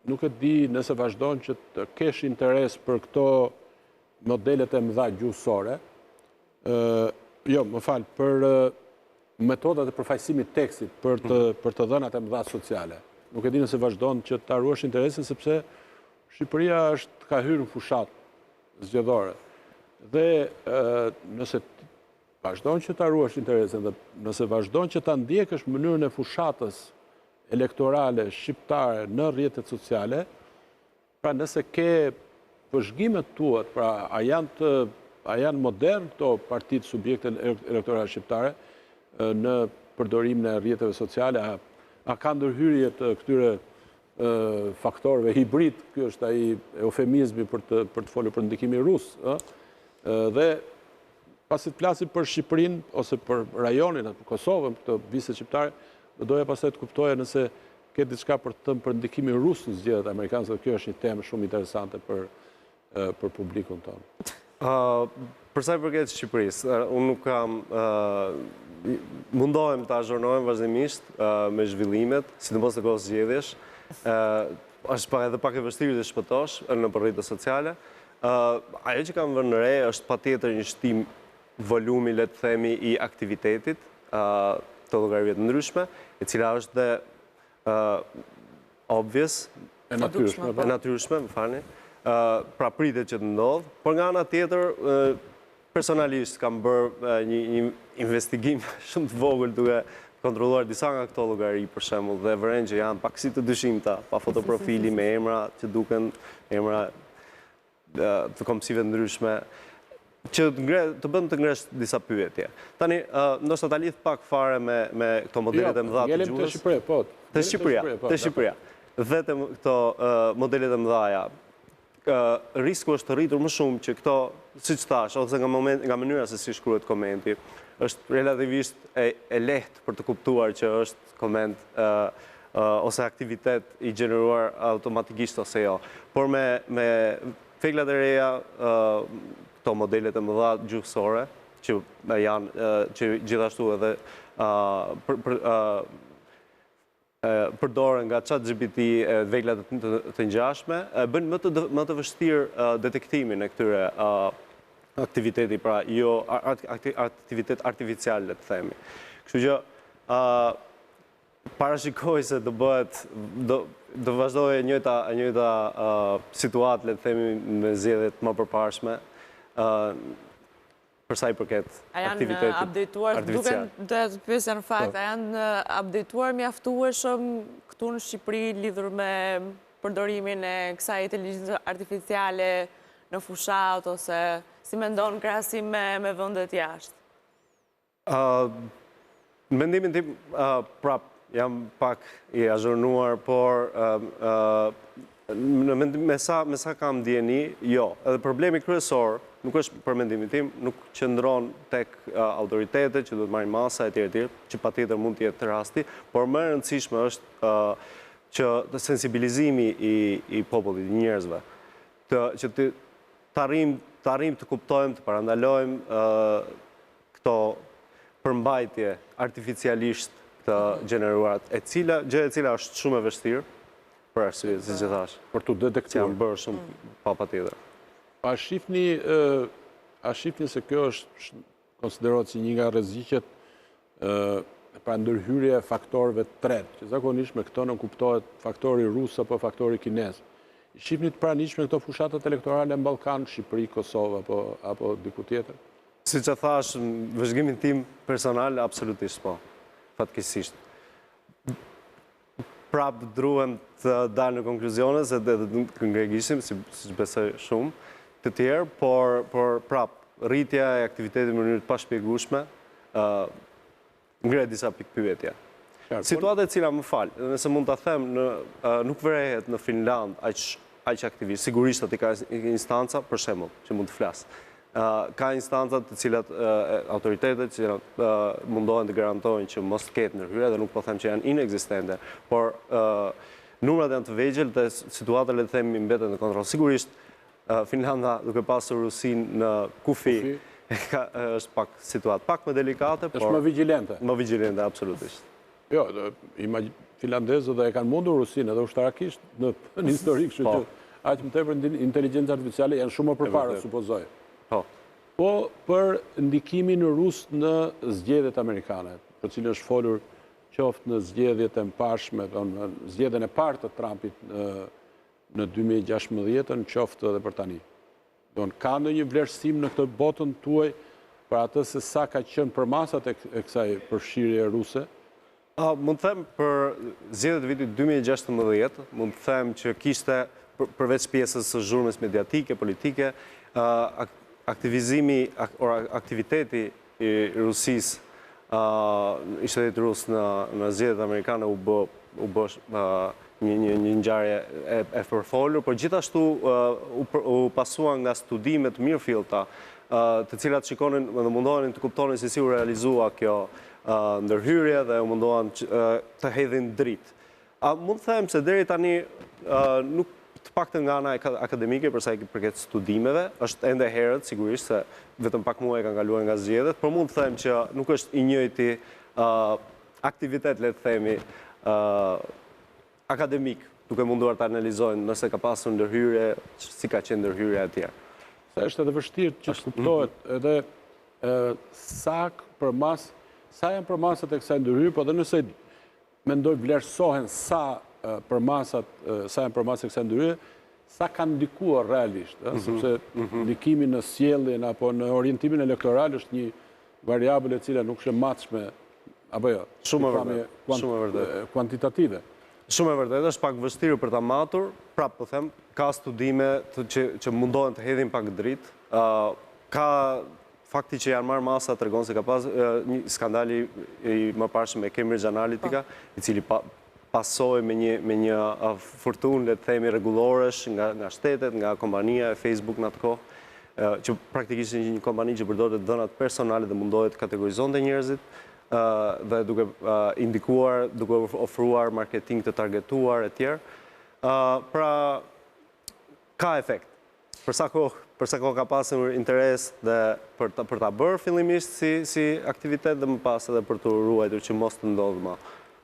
nuk e di nëse vazhdon që të kesh interes për këto modelet e mëdha gjuhësore, jo, më falë, për metodat e përfaqësimit tekstit për të dhënat e mëdha sociale. Nuk e di nëse vazhdon që të arruash interesin, sepse Shqipëria ka hyrë në fushat zgjedhore. Dhe nëse vazhdon që të arruash interesin, dhe nëse vazhdon që të ndjekësh mënyrën e fushatës elektorale shqiptare në rrjetet sociale, pra nëse ke vëzhgimet tuat, pra a janë modern këto partitë subjekte elektorale shqiptare në përdorimin e rrjeteve sociale, a ka ndërhyrje të këtyre faktorëve hibrid, ky është ai eufemizmi për të folur për ndikimin rus, dhe pasi të flasim për Shqipërinë ose për rajonin apo për Kosovën, këtë vizë shqiptare, do doja pastaj të kuptoja nëse ke diçka për të thënë për ndikimin rus në zgjedhjet amerikane, dhe kjo është një temë shumë interesante për publikun tonë. Për sa i përket Shqipërisë, unë nuk kam mundohem të azhurnohem vazhdimisht me zhvillimet, sidomos në kohë zgjedhjesh. Është edhe pak e vështirë të shpëtosh në rrjetet sociale. Ajo që kam vënë re është patjetër një shtim volumi, le të themi, i aktivitetit të llogarive të ndryshme, e cila është dhe obvious, e natyrshme, më falni. Pra pritet që të ndodhë, por nga ana tjetër, personalisht kam bërë një investigim shumë të vogël duke kontrolluar disa nga këto llogari, për shembull, dhe vëren që janë pak si të dyshimta, pa fotoprofili, me emra që duken emra të komisive të ndryshme, që të bën të ngresh disa pyetje. Tani, ndoshta ta lidh pak fare me këto modelet e mëdha të gjuhës. Të Shqipëria. Dhe të këto modelet e mëdhaja, risku është të rritur më shumë që këto, siç thash, ose nga mënyra se si shkruhet komenti, është relativisht e lehtë për të kuptuar që është koment ose aktivitet i gjeneruar automatikisht ose jo. Por me feglat e reja, këto modelet e mëdha gjuhësore, që gjithashtu edhe përdoren nga ChatGPT veglat të ngjashme, bën më të vështirë detektimin e këtyre aktiviteti, pra jo aktivitet artificial, le të themi. Kështu që parashikoj se do vazhdojë e njëjta situatë, le të themi, me zgjedhjet më përparshme, për sa i përket aktivitetit artificial. Duken të pyesja në fakt, a janë updateuar mjaftueshëm këtu në Shqipëri lidhur me përdorimin e kësaj inteligjencë artificiale në fushat, ose si mendon krahasim me vendet jashtë? Në mendimin tim, prap, jam pak i azhurnuar, por me sa kam ndjeni, jo. Edhe problemi kryesor, nuk është për mendimin tim, nuk qëndron tek autoritetet që do të marrin masa e tjerë, që patjetër mund të jetë rasti, por më e rëndësishme është që të sensibilizimi i popullit, i njerëzve, që të arrijmë të kuptojmë, të parandalojmë këto përmbajtje artificialisht të gjeneruar, gjë e cila është shumë e vështirë, për arsye, siç e thash, për të detektuar. Janë bërë shumë patjetër. A shifni se kjo është konsiderohet si një nga rreziqet pra ndërhyrje e faktorëve të tretë, që zakonisht me këto nuk kuptohet faktori rus apo faktori kinez. Shqipni të pranishme këto fushatat elektorale në Ballkan, Shqipëri, Kosovë apo diku tjetër? Siç e thash, në vëzhgimin tim personal, absolutisht po, fatkeqësisht. Prap druhem të dalë në konkluzione, se të ngregjishim, siç besoj shumë, të tjerë, por prap, rritja e aktivitetit në mënyrë të pashpjegueshme ngre disa pikpyetje. Situata e cila, më fal, nëse mund ta them, nuk vrehet në Finland aq aktivisht. Sigurisht aty ka instanca, për shembull, që mund të flas. Ka instanca të cilat autoritetet që mundohen të garantojnë që mos ketë ndërhyrje, dhe nuk po them që janë inekzistente, por numrat janë të vegjël dhe situata, le të themi, mbetet në kontroll. Sigurisht Finlanda, duke pasur Rusinë në kufi, është pak situatë pak më delikate, por është më vigjilente. Më vigjilente, absolutisht. Jo, finlandezët dhe e kanë mundur Rusinë edhe ushtarakisht në historik, kështu që aq më tepër inteligjencë artificiale janë shumë më përpara, supozoj. Po për ndikimin rus në zgjedhjet amerikane, për cilën është folur qoftë në zgjedhjet e mparshme, në zgjedhjen e parë të Trumpit në 2016, qoftë edhe për tani. Ka ndonjë vlerësim në këtë botën tuaj për atë se sa ka qenë përmasat e kësaj përfshirje ruse? Mund të them për zgjedhjet e vitit 2016, mund të them që kishte përveç pjesës së zhurmës mediatike, politike, aktiviteti i Rusisë, i shtetit rus në zgjedhjet amerikane u bë një ngjarje e përfolur, por gjithashtu u pasua nga studime të mirëfillta, të cilat shikonin dhe mundohen të kuptonin se si u realizua kjo ndërhyrje dhe u mundohen të hedhin dritë. Mund të them se deri tani nuk të paktën nga ana akademike për sa i përket studimeve, është ende herët sigurisht se vetëm pak muaj kanë kaluar nga zgjedhjet, por mund të them që nuk është i njëjti aktivitet, le të themi, akademik, duke munduar të analizojnë nëse ka pasur ndërhyrje, si ka qenë ndërhyrja e tjerë. Sa është edhe vështirë që të kuptohet edhe sa janë përmasat e kësaj ndërhyrje, po edhe nëse mendoj vlerësohen sa janë përmasat e kësaj ndërhyrje, sa kanë ndikuar realisht, sepse ndikimi në sjelljen apo në orientimin elektoral është një variabël e cila nuk është e matshme, apo jo? Shumë e vërtetë. Kuantitative. Shumë e vërtetë, është pak vështirë për ta matur, prapë po them, ka studime që mundohen të hedhin pak dritë, ka fakti që janë marrë masa tregon se ka pas një skandali i mëparshëm me Cambridge Analytica, i cili pasoi me një fortunë, le të themi, rregulloresh nga shtetet, nga kompania e Facebook në atë kohë, që praktikisht një kompani që përdorte dhënat personale dhe mundohej të kategorizonte njerëzit, dhe duke indikuar, duke ofruar marketing të targetuar e tjerë. Pra, ka efekt. Për sa kohë ka pasur interes dhe për ta bërë fillimisht si aktivitet dhe më pas edhe për të ruajtur që mos të ndodhë më.